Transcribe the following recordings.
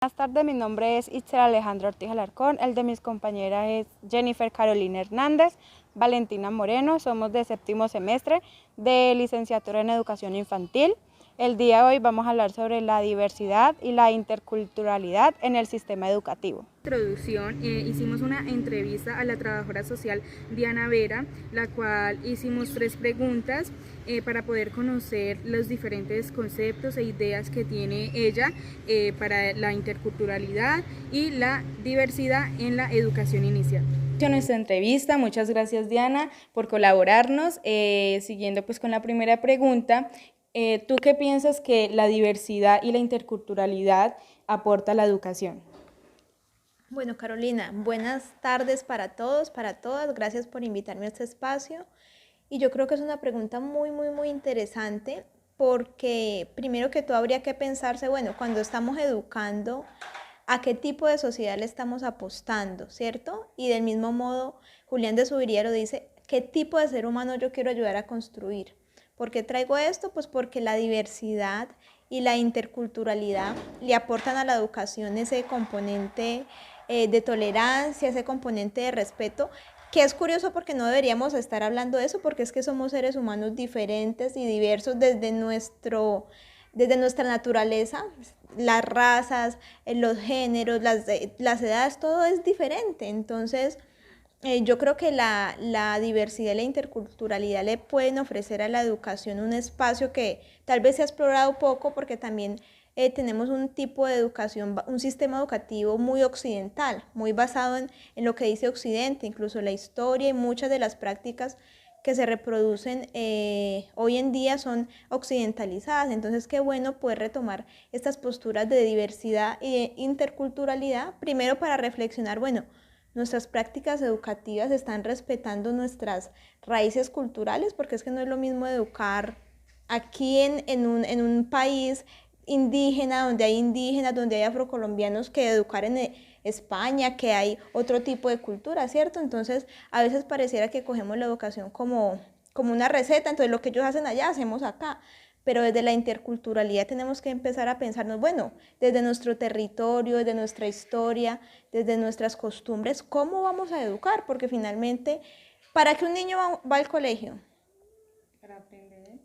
Buenas tardes, mi nombre es Itzel Alejandro Ortiz Alarcón, el de mis compañeras es Jennifer Carolina Hernández, Valentina Moreno, somos de séptimo semestre de licenciatura en educación infantil. El día de hoy vamos a hablar sobre la diversidad y la interculturalidad en el sistema educativo. Introducción, hicimos una entrevista a la trabajadora social Diana Vera, la cual hicimos 3 preguntas para poder conocer los diferentes conceptos e ideas que tiene ella para la interculturalidad y la diversidad en la educación inicial. Nuestra entrevista, muchas gracias Diana por colaborarnos. Siguiendo pues con la primera pregunta, ¿tú qué piensas que la diversidad y la interculturalidad aporta a la educación? Bueno, Carolina, buenas tardes para todos, para todas. Gracias por invitarme a este espacio. Y yo creo que es una pregunta muy interesante porque primero que todo habría que pensarse, bueno, cuando estamos educando, ¿a qué tipo de sociedad le estamos apostando, cierto? Y del mismo modo, Julián de Subiriero dice, ¿qué tipo de ser humano yo quiero ayudar a construir? ¿Por qué traigo esto? Pues porque la diversidad y la interculturalidad le aportan a la educación ese componente de tolerancia, ese componente de respeto, que es curioso porque no deberíamos estar hablando de eso, porque es que somos seres humanos diferentes y diversos desde nuestra naturaleza, las razas, los géneros, las edades, todo es diferente. Entonces, yo creo que la diversidad y la interculturalidad le pueden ofrecer a la educación un espacio que tal vez se ha explorado poco porque también tenemos un tipo de educación, un sistema educativo muy occidental, muy basado en lo que dice Occidente, incluso la historia y muchas de las prácticas que se reproducen hoy en día son occidentalizadas. Entonces, qué bueno poder retomar estas posturas de diversidad e interculturalidad, primero para reflexionar, bueno, nuestras prácticas educativas están respetando nuestras raíces culturales, porque es que no es lo mismo educar aquí en un país indígena, donde hay indígenas, donde hay afrocolombianos, que educar en España, que hay otro tipo de cultura, ¿cierto? Entonces, a veces pareciera que cogemos la educación como una receta, entonces lo que ellos hacen allá, hacemos acá. Pero desde la interculturalidad tenemos que empezar a pensarnos, bueno, desde nuestro territorio, desde nuestra historia, desde nuestras costumbres, ¿cómo vamos a educar? Porque finalmente, ¿para qué un niño va al colegio?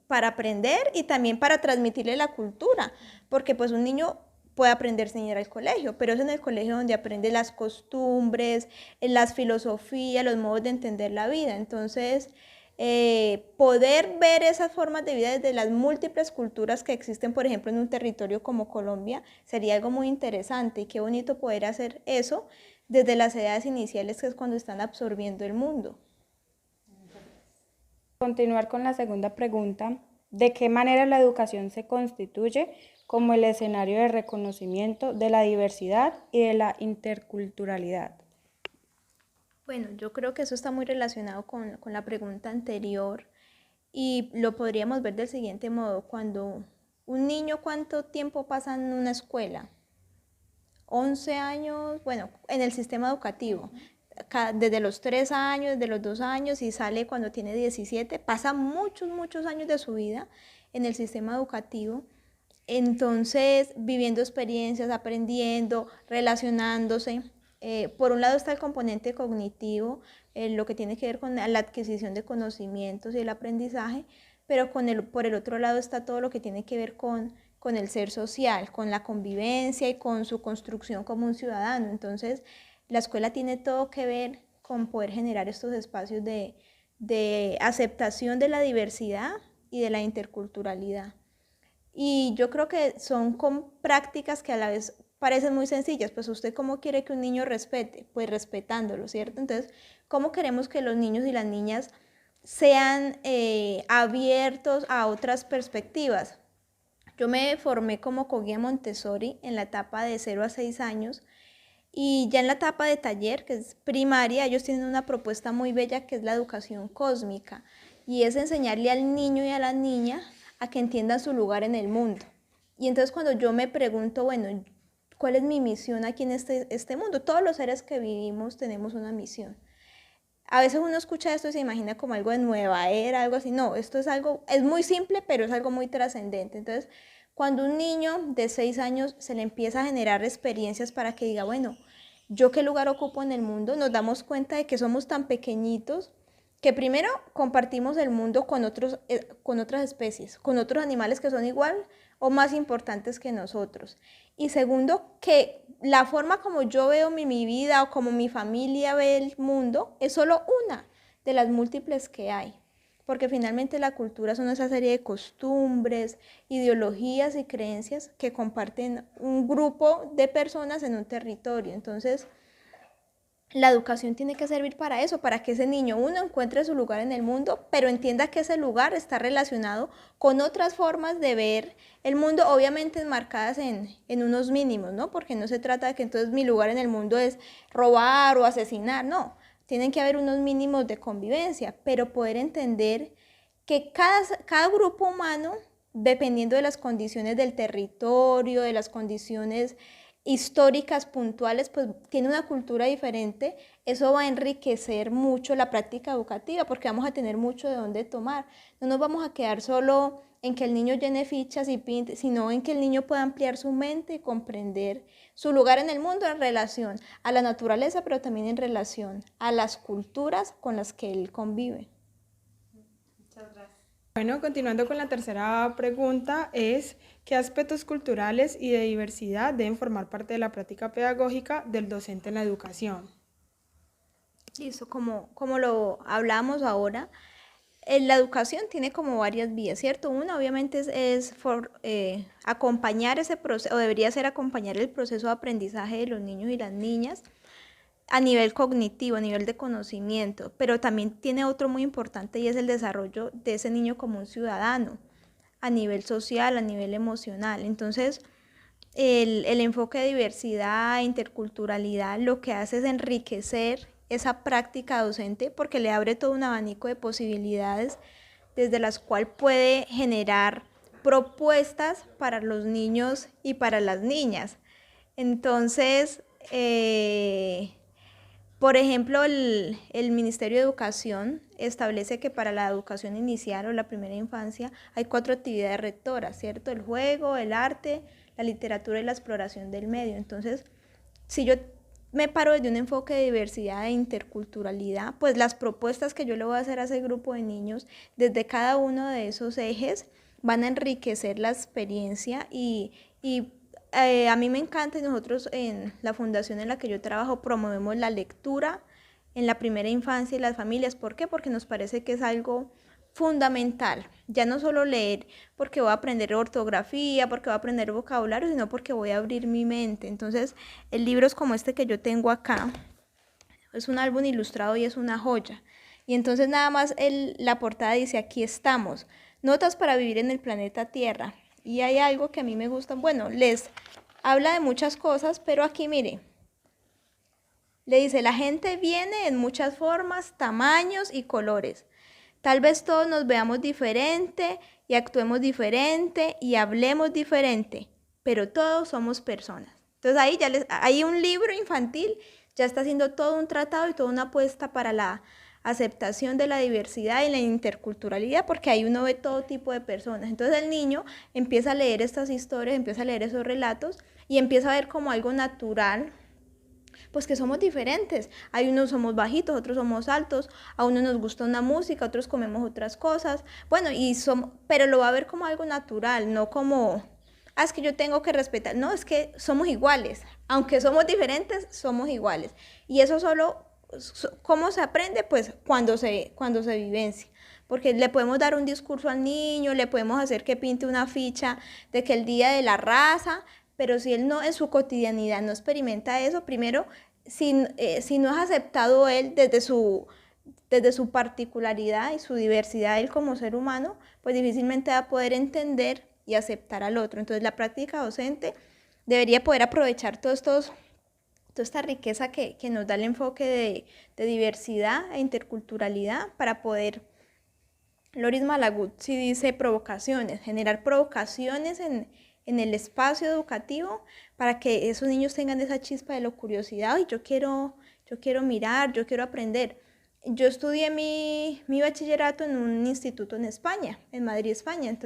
Para aprender y también para transmitirle la cultura, porque pues un niño puede aprender sin ir al colegio, pero es en el colegio donde aprende las costumbres, las filosofías, los modos de entender la vida. Entonces, poder ver esas formas de vida desde las múltiples culturas que existen, por ejemplo, en un territorio como Colombia, sería algo muy interesante y qué bonito poder hacer eso desde las edades iniciales, que es cuando están absorbiendo el mundo. Continuar con la segunda pregunta, ¿de qué manera la educación se constituye como el escenario de reconocimiento de la diversidad y de la interculturalidad? Bueno, yo creo que eso está muy relacionado con la pregunta anterior y lo podríamos ver del siguiente modo. Cuando un niño, ¿cuánto tiempo pasa en una escuela? 11 años, bueno, en el sistema educativo. Desde los 3 años, desde los 2 años y sale cuando tiene 17, pasa muchos años de su vida en el sistema educativo. Entonces, viviendo experiencias, aprendiendo, relacionándose. Por un lado está el componente cognitivo, lo que tiene que ver con la adquisición de conocimientos y el aprendizaje, pero por el otro lado está todo lo que tiene que ver con el ser social, con la convivencia y con su construcción como un ciudadano. Entonces, la escuela tiene todo que ver con poder generar estos espacios de aceptación de la diversidad y de la interculturalidad. Y yo creo que son con prácticas que a la vez parecen muy sencillas. Pues usted cómo quiere que un niño respete, pues respetándolo, ¿cierto? Entonces, ¿cómo queremos que los niños y las niñas sean abiertos a otras perspectivas? Yo me formé como coguía Montessori en la etapa de 0 a 6 años y ya en la etapa de taller, que es primaria, ellos tienen una propuesta muy bella que es la educación cósmica y es enseñarle al niño y a la niña a que entiendan su lugar en el mundo. Y entonces cuando yo me pregunto, bueno, ¿cuál es mi misión aquí en este mundo? Todos los seres que vivimos tenemos una misión. A veces uno escucha esto y se imagina como algo de nueva era, algo así. No, esto es algo, es muy simple, pero es algo muy trascendente. Entonces, Cuando un niño de 6 años se le empieza a generar experiencias para que diga, bueno, ¿yo qué lugar ocupo en el mundo? Nos damos cuenta de que somos tan pequeñitos que primero compartimos el mundo con otras especies, con otros animales que son igual o más importantes que nosotros. Y segundo, que la forma como yo veo mi vida o como mi familia ve el mundo es solo una de las múltiples que hay. Porque finalmente la cultura son esa serie de costumbres, ideologías y creencias que comparten un grupo de personas en un territorio. Entonces, la educación tiene que servir para eso, para que ese niño, uno, encuentre su lugar en el mundo, pero entienda que ese lugar está relacionado con otras formas de ver el mundo, obviamente enmarcadas en unos mínimos, ¿no? Porque no se trata de que entonces mi lugar en el mundo es robar o asesinar, no. Tienen que haber unos mínimos de convivencia, pero poder entender que cada grupo humano, dependiendo de las condiciones del territorio, de las condiciones históricas puntuales, pues tiene una cultura diferente, eso va a enriquecer mucho la práctica educativa porque vamos a tener mucho de dónde tomar. No nos vamos a quedar solo en que el niño llene fichas y pinte, sino en que el niño pueda ampliar su mente y comprender su lugar en el mundo en relación a la naturaleza, pero también en relación a las culturas con las que él convive. Muchas gracias. Bueno, continuando con la tercera pregunta es, ¿qué aspectos culturales y de diversidad deben formar parte de la práctica pedagógica del docente en la educación? Listo, como lo hablamos ahora, la educación tiene como varias vías, ¿cierto? Una obviamente es acompañar ese proceso, o debería ser acompañar el proceso de aprendizaje de los niños y las niñas a nivel cognitivo, a nivel de conocimiento, pero también tiene otro muy importante y es el desarrollo de ese niño como un ciudadano, a nivel social, a nivel emocional. Entonces, el enfoque de diversidad, interculturalidad, lo que hace es enriquecer esa práctica docente porque le abre todo un abanico de posibilidades desde las cuales puede generar propuestas para los niños y para las niñas. Entonces, por ejemplo, el Ministerio de Educación establece que para la educación inicial o la primera infancia hay 4 actividades rectoras, ¿cierto? El juego, el arte, la literatura y la exploración del medio. Entonces, si yo me paro desde un enfoque de diversidad e interculturalidad, pues las propuestas que yo le voy a hacer a ese grupo de niños desde cada uno de esos ejes van a enriquecer la experiencia y a mí me encanta y nosotros en la fundación en la que yo trabajo promovemos la lectura en la primera infancia y las familias. ¿Por qué? Porque nos parece que es algo fundamental, ya no solo leer porque voy a aprender ortografía, porque voy a aprender vocabulario, sino porque voy a abrir mi mente. Entonces, el libro es como este que yo tengo acá, es un álbum ilustrado y es una joya. Y entonces nada más la portada dice, aquí estamos, notas para vivir en el planeta Tierra. Y hay algo que a mí me gusta, bueno, les habla de muchas cosas, pero aquí mire, le dice, la gente viene en muchas formas, tamaños y colores. Tal vez todos nos veamos diferente y actuemos diferente y hablemos diferente, pero todos somos personas. Entonces ahí un libro infantil ya está haciendo todo un tratado y toda una apuesta para la aceptación de la diversidad y la interculturalidad, porque ahí uno ve todo tipo de personas. Entonces el niño empieza a leer estas historias, empieza a leer esos relatos y empieza a ver como algo natural, pues que somos diferentes. Hay unos somos bajitos, otros somos altos, a unos nos gusta una música, a otros comemos otras cosas. Bueno, pero lo va a ver como algo natural, no como, es que yo tengo que respetar. No, es que somos iguales. Aunque somos diferentes, somos iguales. Y eso solo, ¿cómo se aprende? Pues cuando se vivencia. Porque le podemos dar un discurso al niño, le podemos hacer que pinte una ficha de que el día de la raza, pero si él no en su cotidianidad no experimenta eso, primero, si no es aceptado él desde su particularidad y su diversidad, él como ser humano, pues difícilmente va a poder entender y aceptar al otro. Entonces la práctica docente debería poder aprovechar toda esta riqueza que nos da el enfoque de diversidad e interculturalidad para poder, Loris Malagut sí dice provocaciones, generar provocaciones en el espacio educativo para que esos niños tengan esa chispa de la curiosidad y yo quiero mirar, yo quiero aprender. Yo estudié mi bachillerato en un instituto en España, en Madrid, España,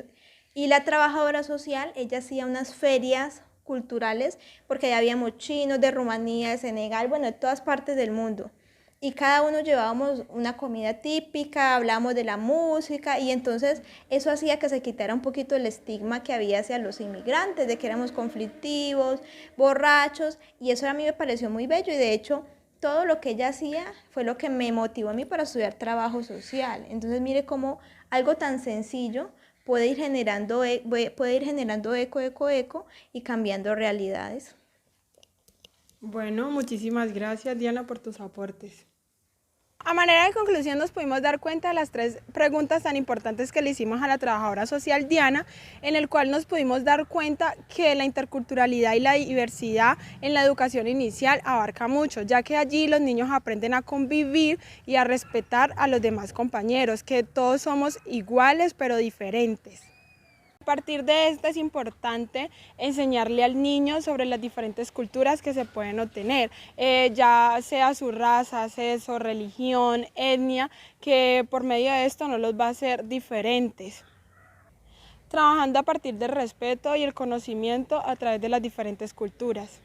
Y la trabajadora social, ella hacía unas ferias culturales, porque allá habíamos chinos de Rumanía, de Senegal, bueno, de todas partes del mundo. Y cada uno llevábamos una comida típica, hablábamos de la música, y entonces eso hacía que se quitara un poquito el estigma que había hacia los inmigrantes, de que éramos conflictivos, borrachos, y eso a mí me pareció muy bello, y de hecho todo lo que ella hacía fue lo que me motivó a mí para estudiar trabajo social. Entonces mire cómo algo tan sencillo puede ir generando eco y cambiando realidades. Bueno, muchísimas gracias, Diana, por tus aportes. A manera de conclusión nos pudimos dar cuenta de las 3 preguntas tan importantes que le hicimos a la trabajadora social Diana, en el cual nos pudimos dar cuenta que la interculturalidad y la diversidad en la educación inicial abarca mucho, ya que allí los niños aprenden a convivir y a respetar a los demás compañeros, que todos somos iguales pero diferentes. A partir de esto es importante enseñarle al niño sobre las diferentes culturas que se pueden obtener, ya sea su raza, sexo, religión, etnia, que por medio de esto no los va a hacer diferentes. Trabajando a partir del respeto y el conocimiento a través de las diferentes culturas.